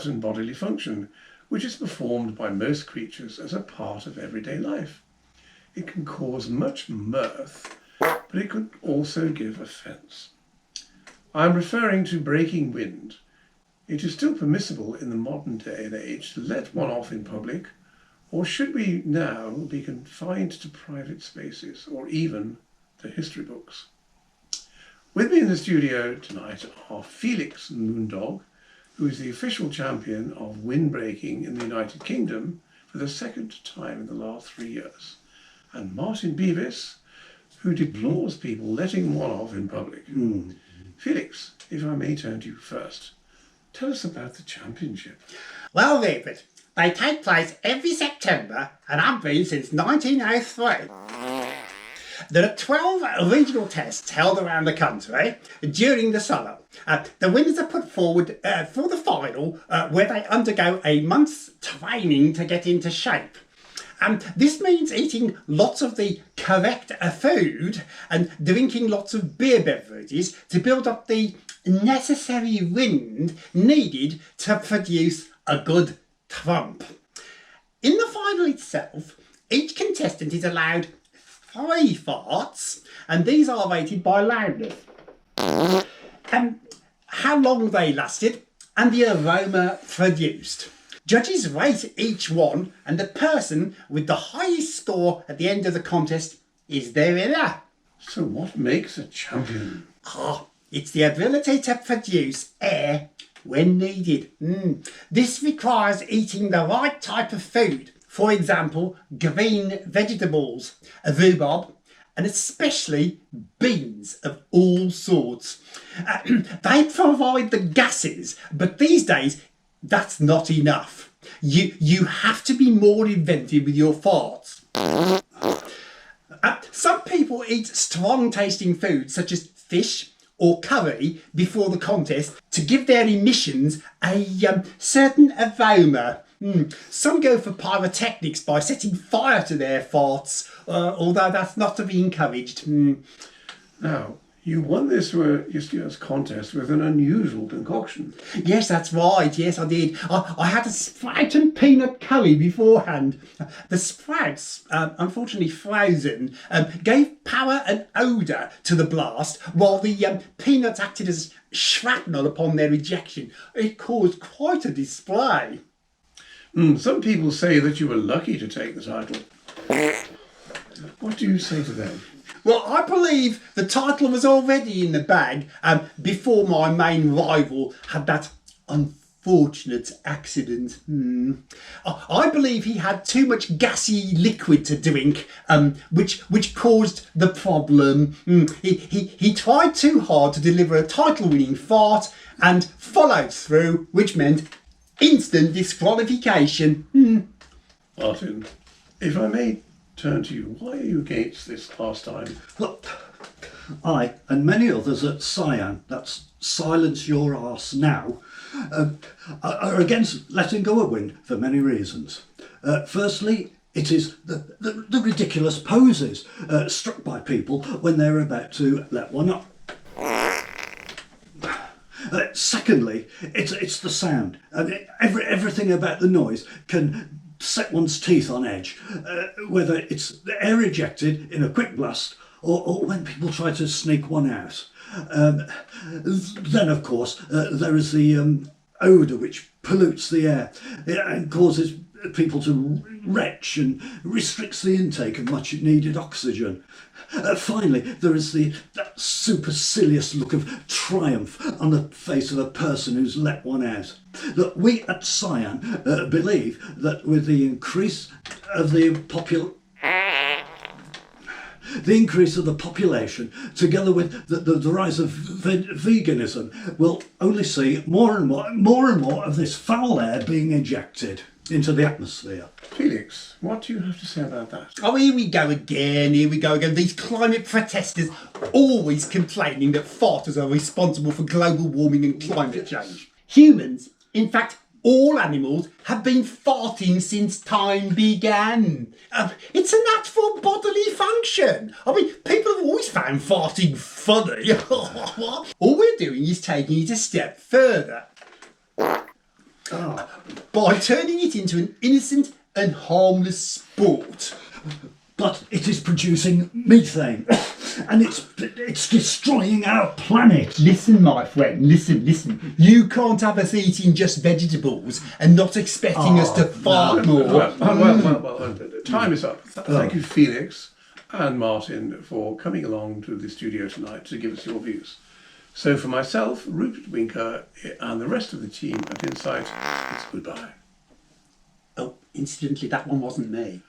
certain bodily function, which is performed by most creatures as a part of everyday life. It can cause much mirth, but it could also give offence. I am referring to breaking wind. It is still permissible in the modern day and age to let one off in public, or should we now be confined to private spaces or even the history books? With me in the studio tonight are Felix Moondog, who is the official champion of windbreaking in the United Kingdom for the second time in the last 3 years, and Martin Beavis, who deplores people letting one off in public. Felix, if I may turn to you first, tell us about the championship. Well, Rupert, they take place every September and have been since 1903. There are 12 regional tests held around the country during the summer. The winners are put forward for the final, where they undergo a month's training to get into shape. This means eating lots of the correct food and drinking lots of beer beverages to build up the necessary wind needed to produce a good trump. In the final itself, each contestant is allowed 3 farts, and these are rated by loudness, how long they lasted, and the aroma produced. Judges rate each one, and the person with the highest score at the end of the contest is their winner. So what makes a champion? It's the ability to produce air when needed. This requires eating the right type of food. For example, green vegetables, rhubarb, and especially beans of all sorts. They provide the gases, but these days that's not enough. You have to be more inventive with your farts. Some people eat strong tasting foods such as fish or curry before the contest to give their emissions a certain aroma. Some go for pyrotechnics by setting fire to their farts, although that's not to be encouraged. Now, you won this year's contest with an unusual concoction. Yes, that's right. Yes, I did. I had a sprout and peanut curry beforehand. The sprouts, unfortunately frozen, gave power and odour to the blast, while the peanuts acted as shrapnel upon their ejection. It caused quite a display. Some people say that you were lucky to take the title. What do you say to them? Well, I believe the title was already in the bag before my main rival had that unfortunate accident. I believe he had too much gassy liquid to drink, which caused the problem. He tried too hard to deliver a title-winning fart and followed through, which meant instant disqualification. Martin, if I may turn to you, why are you against this pastime? Well, I and many others at Cyan, that's Silence Your Arse Now, are against letting go of wind for many reasons. Firstly, it is the ridiculous poses struck by people when they're about to let one up. Secondly, it's the sound. Everything about the noise can set one's teeth on edge, whether it's air ejected in a quick blast or when people try to sneak one out. Then, of course, there is the odour which pollutes the air and causes people to retch and restricts the intake of much needed oxygen. Finally, there is that supercilious look of triumph on the face of a person who's let one out. Look, we at Cyan believe that with the increase of the population, together with the rise of veganism, we'll only see more and more of this foul air being ejected into the atmosphere. Felix, what do you have to say about that? Oh, here we go again. These climate protesters always complaining that farters are responsible for global warming and climate change. Humans, in fact, all animals have been farting since time began. It's a natural bodily function. I mean, people have always found farting funny. All we're doing is taking it a step further. by turning it into an innocent and harmless sport. But it is producing methane, and it's destroying our planet. Listen, my friend, listen. You can't have us eating just vegetables and not expecting us to fart more. Well, time is up. Thank you, Felix and Martin, for coming along to the studio tonight to give us your views. So for myself, Rupert Winker, and the rest of the team at Insight, it's goodbye. Oh, incidentally, that one wasn't me.